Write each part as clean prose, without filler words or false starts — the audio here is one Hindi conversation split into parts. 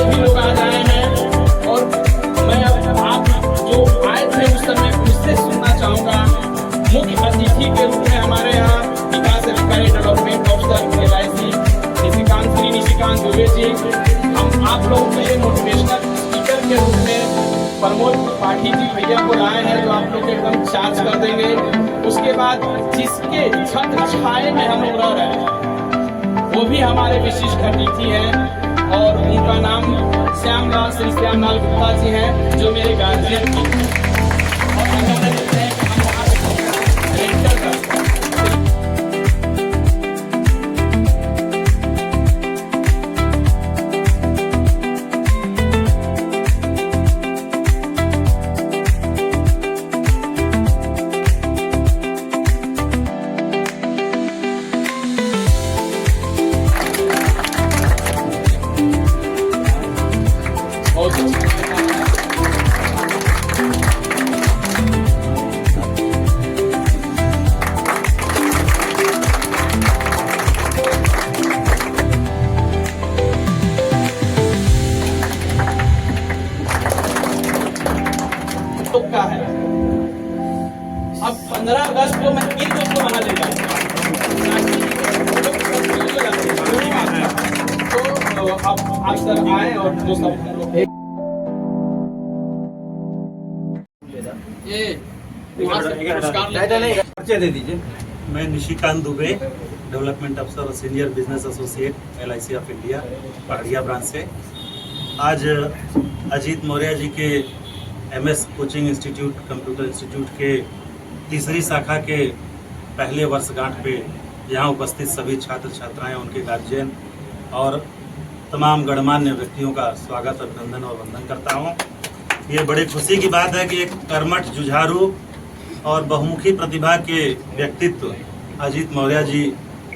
सारे भी लोग आ जाए हैं और मैं अब आप जो आए थे उस समय उससे सुनना चाहूँगा। मुख्य अतिथि के रूप में हमारे यहाँ विकास अधिकारी development officer LIC Nishikant Dubey ji, हम आप लोगों के लिए मोटिवेशनल स्पीकर के रूप में प्रमोद पाठी जी भैया को लाए हैं जो आप लोग एकदम चार्ज कर देंगे। उसके बाद जिसके छत्र छाए में हम लोग रह रहे हैं वो भी हमारे विशिष्ट अतिथि हैं और उनका नाम श्री श्यामलाल गुप्ता जी हैं जो मेरे गार्जियन भी हैं और उन्होंने देते हैं कि हम वहाँ पे रेंटल करते हैं। का है अब 15 अगस्त को मैं इन को मना लेता हूँ तो अब आप सर आए और जो सब ये दे दीजिए। मैं निशिकांत दुबे, डेवलपमेंट अफसर और senior business associate LIC of India Pahadia branch से। आज अजीत मौर्य जी के MS coaching institute computer institute के तीसरी शाखा के पहले वर्षगांठ पे यहाँ उपस्थित सभी छात्र छात्राएं, उनके गार्जियन और तमाम गणमान्य व्यक्तियों का स्वागत, अभिनंदन और वंदन करता हूँ। ये बड़ी खुशी की बात है कि एक कर्मठ, जुझारू और बहुमुखी प्रतिभा के व्यक्तित्व अजीत मौर्य जी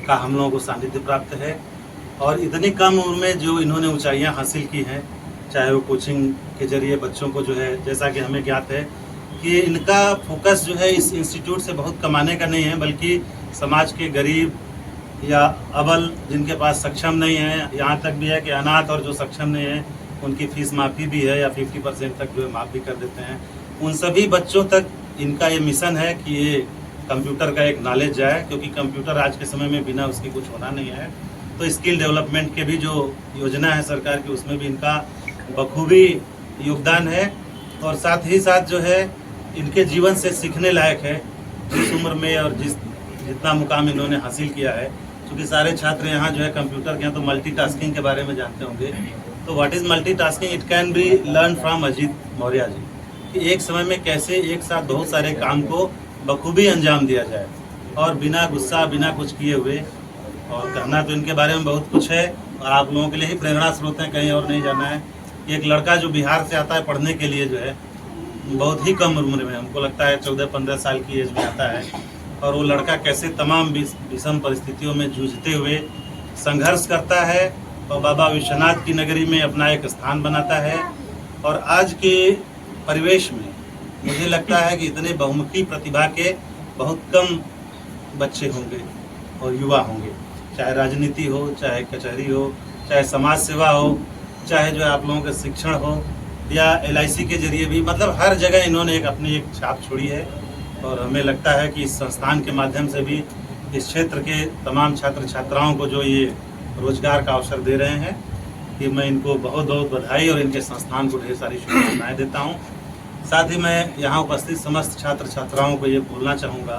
का हम लोगों को सानिध्य प्राप्त है और इतनी कम उम्र में जो इन्होंने ऊंचाइयां हासिल की हैं, चाहे वो कोचिंग के जरिए बच्चों को जो है, जैसा कि हमें ज्ञात है कि इनका फोकस जो है इस इंस्टीट्यूट से बहुत कमाने का नहीं है, बल्कि समाज के गरीब या अबल जिनके पास सक्षम नहीं है, यहाँ तक भी है कि अनाथ और जो सक्षम नहीं है उनकी फीस माफ़ी भी है या 50% तक जो है माफ़ भी कर देते हैं। उन सभी बच्चों तक इनका ये मिशन है कि ये कंप्यूटर का एक नॉलेज जाए, क्योंकि कंप्यूटर आज के समय में बिना उसके कुछ होना नहीं है। तो स्किल डेवलपमेंट के भी जो योजना है सरकार की, उसमें भी इनका बखूबी योगदान है और साथ ही साथ जो है इनके जीवन से सीखने लायक है जिस उम्र में और जितना मुकाम इन्होंने हासिल किया है। क्योंकि सारे छात्र यहाँ जो है कंप्यूटर के हैं तो मल्टीटास्किंग के बारे में जानते होंगे। तो what is multitasking? It can be learn from Ajit Maurya ji कि एक समय में कैसे एक साथ बहुत सारे काम को बखूबी अंजाम दिया जाए और बिना गुस्सा, बिना कुछ किए हुए। और कहना तो इनके बारे में बहुत कुछ है और आप लोगों के लिए ही प्रेरणा स्रोत है, कहीं और नहीं जाना है। एक लड़का जो बिहार से आता है पढ़ने के लिए जो है बहुत ही कम उम्र में, हमको लगता है 14-15 साल की एज में आता है, और वो लड़का कैसे तमाम विषम परिस्थितियों में जूझते हुए संघर्ष करता है और बाबा विश्वनाथ की नगरी में अपना एक स्थान बनाता है। और आज के परिवेश में मुझे लगता है कि इतने बहुमुखी प्रतिभा के बहुत कम बच्चे होंगे और युवा होंगे, चाहे राजनीति हो, चाहे कचहरी हो, चाहे समाज सेवा हो, चाहे जो आप लोगों का शिक्षण हो या LIC के जरिए भी, मतलब हर जगह इन्होंने अपनी एक छाप छोड़ी है। और हमें लगता है कि इस संस्थान के माध्यम से भी इस क्षेत्र के तमाम छात्र छात्राओं को जो ये रोजगार का अवसर दे रहे हैं, कि मैं इनको बहुत बहुत बधाई और इनके संस्थान को ढेर सारी शुभकामनाएं देता हूँ। साथ ही मैं यहाँ उपस्थित समस्त छात्र छात्राओं को ये बोलना चाहूँगा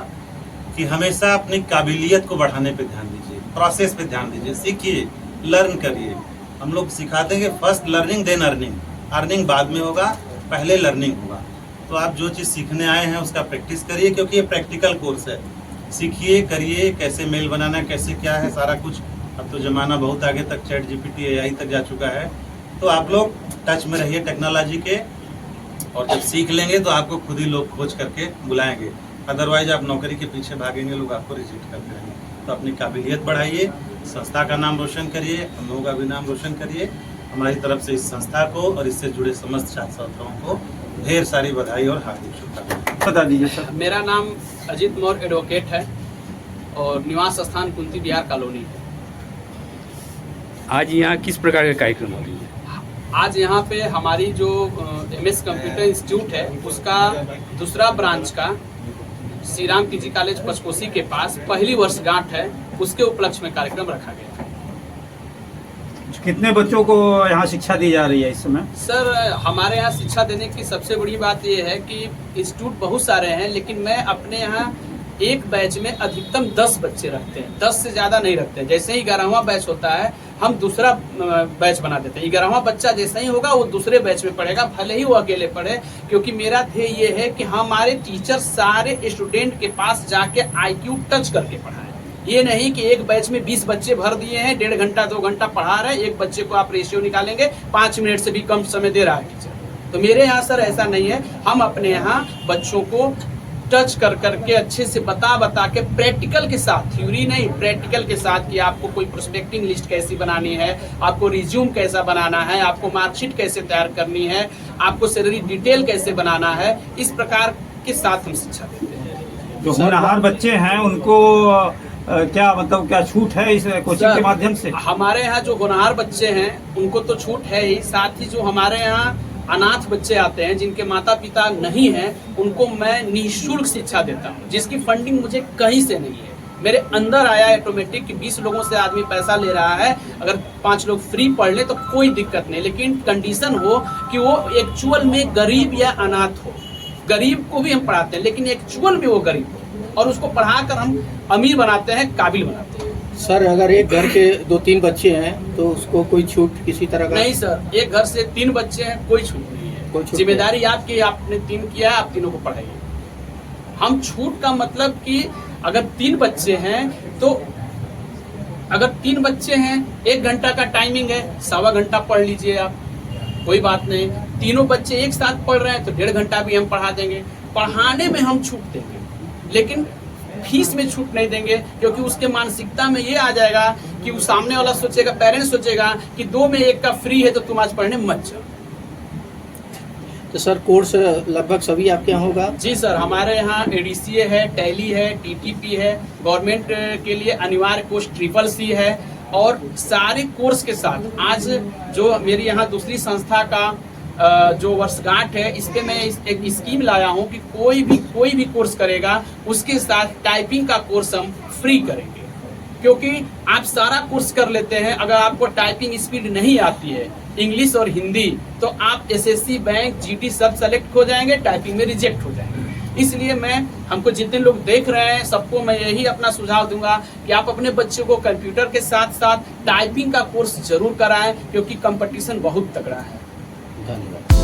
कि हमेशा अपनी काबिलियत को बढ़ाने पे ध्यान दीजिए, प्रोसेस पे ध्यान दीजिए, सीखिए, लर्न करिए। हम लोग सिखाते हैं कि first learning then earning, earning बाद में होगा, पहले लर्निंग होगा। तो आप जो चीज़ सीखने आए हैं उसका प्रैक्टिस करिए, क्योंकि ये प्रैक्टिकल कोर्स है। सीखिए, करिए, कैसे मेल बनाना, कैसे क्या है सारा कुछ। अब तो ज़माना बहुत आगे तक चैट GPT AI तक जा चुका है। तो आप लोग टच में रहिए टेक्नोलॉजी के, और जब सीख लेंगे तो आपको खुद ही लोग खोज करके बुलाएंगे। अदरवाइज आप नौकरी के पीछे भागेंगे, लोग आपको रिजेक्ट करते रहेंगे। तो अपनी काबिलियत बढ़ाइए, संस्था का नाम रोशन करिए, हम लोगों का भी नाम रोशन करिए। हमारी तरफ से इस संस्था को और इससे जुड़े समस्त छात्र छात्राओं को ढेर सारी बधाई और हार्दिक शुभकामनाएं। बता दीजिए सर। मेरा नाम अजीत मौर्य एडवोकेट है और निवास स्थान कुंती बिहार कॉलोनी है। आज यहाँ किस प्रकार का कार्यक्रम हो रही है? आज यहाँ पे हमारी जो MS कंप्यूटर इंस्टीट्यूट है उसका दूसरा ब्रांच का श्री राम PG कॉलेज पचकोसी के पास पहली वर्षगांठ है, उसके उपलक्ष्य में कार्यक्रम रखा गया है। कितने बच्चों को यहाँ शिक्षा दी जा रही है इस समय? सर, हमारे यहाँ शिक्षा देने की सबसे बड़ी बात यह है कि इंस्टीट्यूट बहुत सारे हैं, लेकिन मैं अपने यहाँ एक बैच में अधिकतम 10 बच्चे रखते हैं, 10 से ज़्यादा नहीं रखते हैं। जैसे ही 11वां बैच होता है हम दूसरा बैच बना देते हैं। 11वां बच्चा जैसा ही होगा वो दूसरे बैच में पढ़ेगा, भले ही वो अकेले पढ़े, क्योंकि मेरा ध्येय ये है कि हमारे टीचर सारे स्टूडेंट के पास जाके IQ टच करके पढ़ाएं। ये नहीं कि एक बैच में 20 बच्चे भर दिए हैं, 1.5 घंटा 2 घंटा पढ़ा रहे हैं, एक बच्चे को आप रेशियो निकालेंगे 5 मिनट से भी कम समय दे रहा है टीचर। तो मेरे यहाँ सर ऐसा नहीं है, हम अपने यहाँ बच्चों को टच कर करके अच्छे से बता के प्रैक्टिकल के साथ, थ्योरी नहीं प्रैक्टिकल के साथ, कि आपको कोई प्रोस्पेक्टिंग लिस्ट कैसी बनानी है, आपको रिज्यूम कैसा बनाना है, आपको मार्कशीट कैसे तैयार करनी है, आपको सैलरी डिटेल कैसे बनाना है, इस प्रकार के साथ हम शिक्षा देते हैं। जो होनहार बच्चे हैं उनको क्या मतलब क्या छूट है इस कोचिंग के माध्यम से? हमारे यहाँ जो होनहार बच्चे हैं उनको तो छूट है ही, साथ ही जो हमारे यहाँ अनाथ बच्चे आते हैं जिनके माता पिता नहीं हैं, उनको मैं निःशुल्क शिक्षा देता हूँ, जिसकी फंडिंग मुझे कहीं से नहीं है। मेरे अंदर आया ऑटोमेटिक कि 20 लोगों से आदमी पैसा ले रहा है, अगर 5 लोग फ्री पढ़ ले तो कोई दिक्कत नहीं, लेकिन कंडीशन हो कि वो एक्चुअल में गरीब या अनाथ हो। गरीब को भी हम पढ़ाते हैं, लेकिन एक्चुअल में वो गरीब हो, और उसको पढ़ाकर हम अमीर बनाते हैं, काबिल बनाते हैं। सर, अगर एक घर के 2-3 बच्चे हैं तो उसको कोई छूट किसी तरह का? नहीं सर, एक घर से 3 बच्चे हैं, कोई छूट नहीं है। जिम्मेदारी आपकी, आपने 3 किया है, आप तीनों को पढ़ाइए। हम छूट का मतलब कि अगर 3 बच्चे हैं तो अगर 3 बच्चे हैं 1 घंटा का टाइमिंग है, 1.25 घंटा पढ़ लीजिए आप, कोई बात नहीं। तीनों बच्चे एक साथ पढ़ रहे हैं तो 1.5 घंटा भी हम पढ़ा देंगे। पढ़ाने में हम छूट देंगे, लेकिन फीस में छूट नहीं देंगे, क्योंकि उसके मानसिकता में ये आ जाएगा कि वो सामने वाला सोचेगा, पेरेंट्स सोचेगा कि 2 में 1 का फ्री है तो तुम आज पढ़ने मत जाओ। तो सर, कोर्स लगभग सभी आपके यहाँ होगा? जी सर, हमारे यहाँ ADCA है, टैली है, TTP है, गवर्नमेंट के लिए अनिवार्य कोर्स CCC है, और सारे कोर्स के साथ आज जो मेरी यहाँ दूसरी संस्था का जो वर्षगांठ है, इस पे मैं एक स्कीम लाया हूँ कि कोई भी कोर्स करेगा उसके साथ टाइपिंग का कोर्स हम फ्री करेंगे। क्योंकि आप सारा कोर्स कर लेते हैं, अगर आपको टाइपिंग स्पीड नहीं आती है, इंग्लिश और हिंदी, तो आप SSC, बैंक, GT सब सेलेक्ट हो जाएंगे, टाइपिंग में रिजेक्ट हो जाएंगे। इसलिए हमको जितने लोग देख रहे हैं सबको मैं यही अपना सुझाव दूंगा कि आप अपने बच्चों को कंप्यूटर के साथ साथ टाइपिंग का कोर्स जरूर कराएं, क्योंकि कंपटीशन बहुत तगड़ा है। धन्यवाद।